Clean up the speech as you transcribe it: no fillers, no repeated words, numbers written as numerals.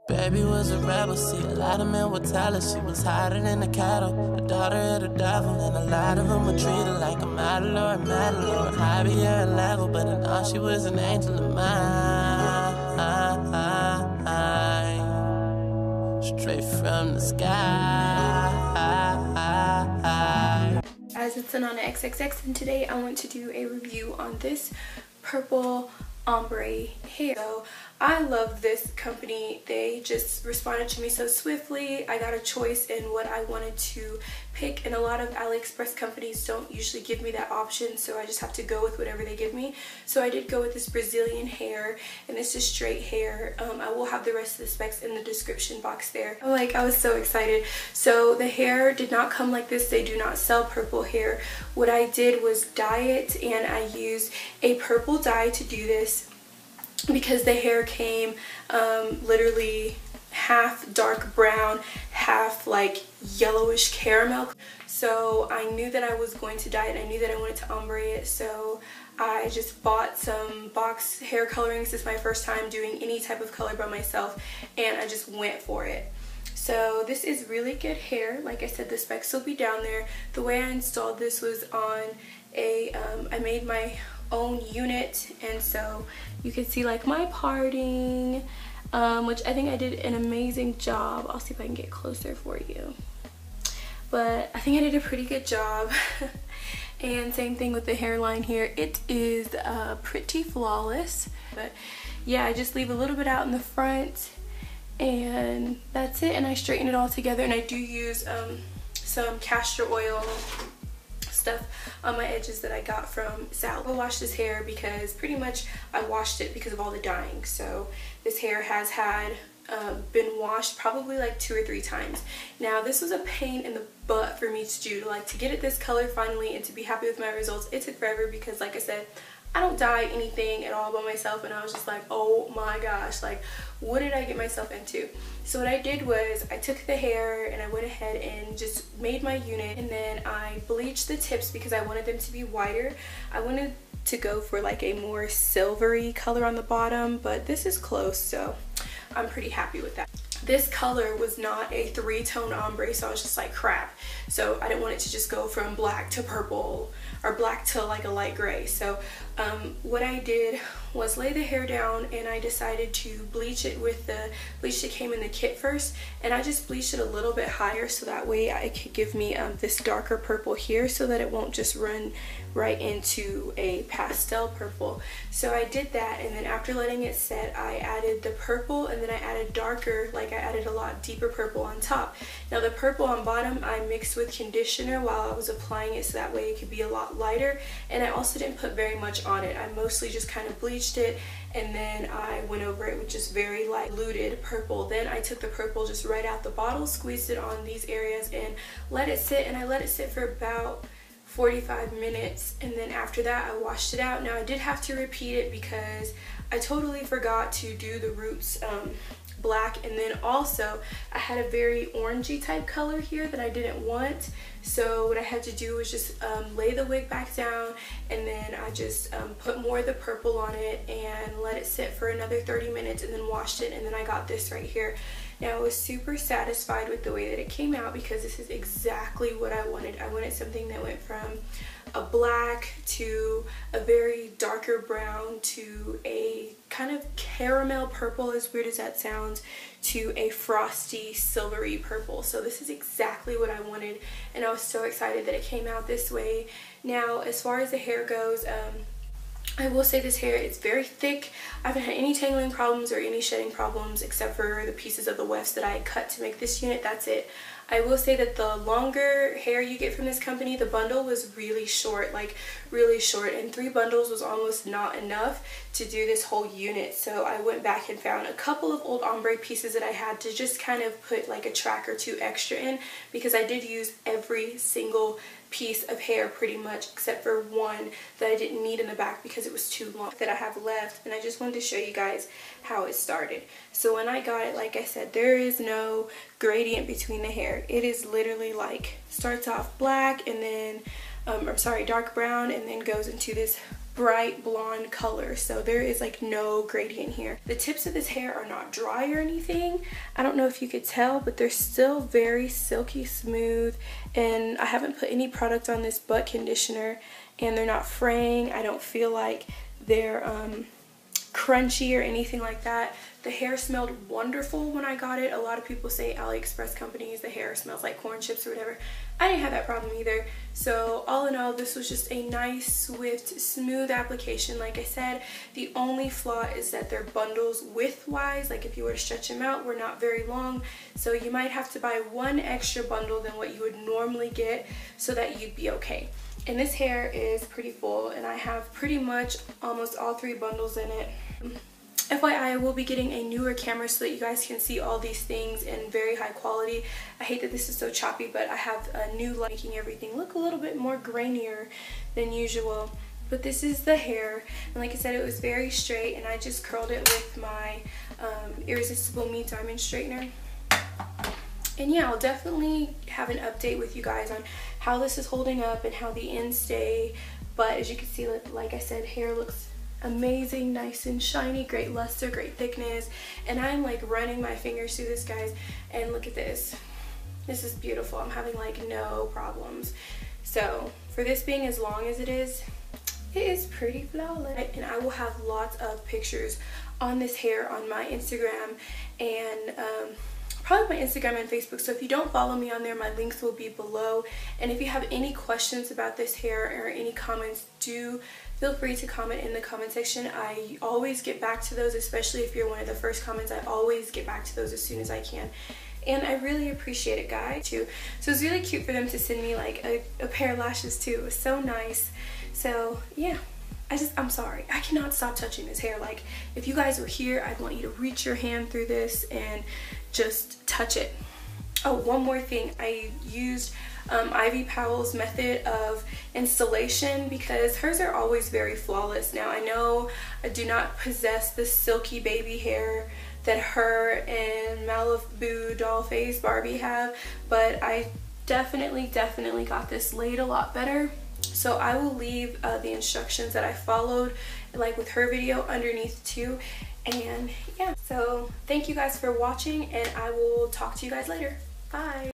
Baby was a rebel, see a lot of men would tell her she was hotter than the cattle, the daughter of the devil, and a lot of them would treat her like a model or a medal or a higher level, but in all she was an angel of mine, straight from the sky. Guys, it's Anana XXX, and today I want to do a review on this purple ombre hair. So I love this company. They just responded to me so swiftly. I got a choice in what I wanted to pick, and a lot of AliExpress companies don't usually give me that option, so I just have to go with whatever they give me. So I did go with this Brazilian hair, and this is straight hair. I will have the rest of the specs in the description box there. I was so excited. So the hair did not come like this. They do not sell purple hair. What I did was dye it, and I used a purple dye to do this because the hair came literally half dark brown, half like yellowish caramel. So I knew that I was going to dye it. I knew that I wanted to ombre it, so I just bought some box hair colorings. This is my first time doing any type of color by myself, and I just went for it. So this is really good hair. Like I said, the specs will be down there. The way I installed this was on a, I made my own unit, and so you can see like my parting, which I think I did an amazing job. I'll see if I can get closer for you, but I think I did a pretty good job. And same thing with the hairline here. It is pretty flawless, but yeah, I just leave a little bit out in the front, and that's it. And I straighten it all together, and I do use some castor oil stuff on my edges that I got from Sal. I washed this hair because pretty much I washed it because of all the dyeing. So this hair has had been washed probably like 2 or 3 times. Now this was a pain in the butt for me to do, to get it this color finally and to be happy with my results. It took forever because, like I said, I don't dye anything at all by myself, and I was just like, oh my gosh, like what did I get myself into? So what I did was I took the hair and I went ahead and just made my unit, and then I bleached the tips because I wanted them to be whiter. I wanted to go for like a more silvery color on the bottom, but this is close, so I'm pretty happy with that. This color was not a 3-tone ombre, so I was just like, crap. So I didn't want it to just go from black to purple or black to like a light gray. So what I did was lay the hair down, and I decided to bleach it with the bleach that came in the kit first, and I just bleached it a little bit higher so that way it could give me this darker purple here so that it won't just run right into a pastel purple. So I did that, and then after letting it set, I added the purple, and then I added darker, like I added a lot deeper purple on top. Now the purple on bottom I mixed with conditioner while I was applying it so that way it could be a lot lighter, and I also didn't put very much on it. I mostly just kind of bleached it, and then I went over it with just very light diluted purple. Then I took the purple just right out the bottle, squeezed it on these areas, and let it sit, and I let it sit for about 45 minutes, and then after that I washed it out. Now I did have to repeat it because I totally forgot to do the roots black, and then also I had a very orangey type color here that I didn't want. So what I had to do was just lay the wig back down, and then I just put more of the purple on it and let it sit for another 30 minutes, and then washed it, and then I got this right here. Now I was super satisfied with the way that it came out because this is exactly what I wanted. I wanted something that went from a black to a very darker brown to a kind of caramel purple, as weird as that sounds, to a frosty silvery purple. So this is exactly what I wanted, and I was so excited that it came out this way. Now as far as the hair goes, I will say this hair is very thick. I haven't had any tangling problems or any shedding problems except for the pieces of the wefts that I cut to make this unit. That's it. I will say that the longer hair you get from this company, the bundle was really short, like really short, and 3 bundles was almost not enough to do this whole unit. So I went back and found a couple of old ombre pieces that I had to just kind of put like a track or 2 extra in, because I did use every single piece of hair pretty much except for one that I didn't need in the back because it was too long that I have left. And I just wanted to show you guys how it started. So when I got it, like I said, there is no gradient between the hair. It is literally like starts off black, and then I'm sorry, dark brown, and then goes into this bright blonde color, so there is like no gradient here. The tips of this hair are not dry or anything. I don't know if you could tell, but they're still very silky smooth, and I haven't put any product on this but conditioner, and they're not fraying. I don't feel like they're crunchy or anything like that. The hair smelled wonderful when I got it. A lot of people say AliExpress companies, the hair smells like corn chips or whatever. I didn't have that problem either. So all in all, this was just a nice, swift, smooth application. Like I said, the only flaw is that their bundles width-wise, like if you were to stretch them out, were not very long. So you might have to buy one extra bundle than what you would normally get so that you'd be okay. And this hair is pretty full, and I have pretty much almost all 3 bundles in it. FYI, I will be getting a newer camera so that you guys can see all these things in very high quality. I hate that this is so choppy, but I have a new light making everything look a little bit more grainier than usual. But this is the hair, and like I said, it was very straight, and I just curled it with my Irresistible Me Diamond Straightener. And yeah, I'll definitely have an update with you guys on how this is holding up and how the ends stay. But as you can see, like I said, hair looks amazing, nice and shiny, great luster, great thickness. And I'm like running my fingers through this, guys, and look at this. This is beautiful. I'm having like no problems. So for this being as long as it is pretty flawless. And I will have lots of pictures on this hair on my Instagram and probably my Instagram and Facebook. So if you don't follow me on there, my links will be below. And if you have any questions about this hair or any comments, do feel free to comment in the comment section. I always get back to those, especially if you're one of the first comments. I always get back to those as soon as I can. And I really appreciate it, guys, too. So it's really cute for them to send me like a pair of lashes too. It was so nice. So yeah, I'm sorry, I cannot stop touching this hair. Like, if you guys were here, I'd want you to reach your hand through this and just touch it. Oh, one more thing. I used Ivy Powell's method of installation because hers are always very flawless. Now, I know I do not possess the silky baby hair that her and Malibu Dollface Barbie have, but I definitely got this laid a lot better. So I will leave the instructions that I followed, like with her video, underneath too. And yeah, so thank you guys for watching, and I will talk to you guys later. Bye.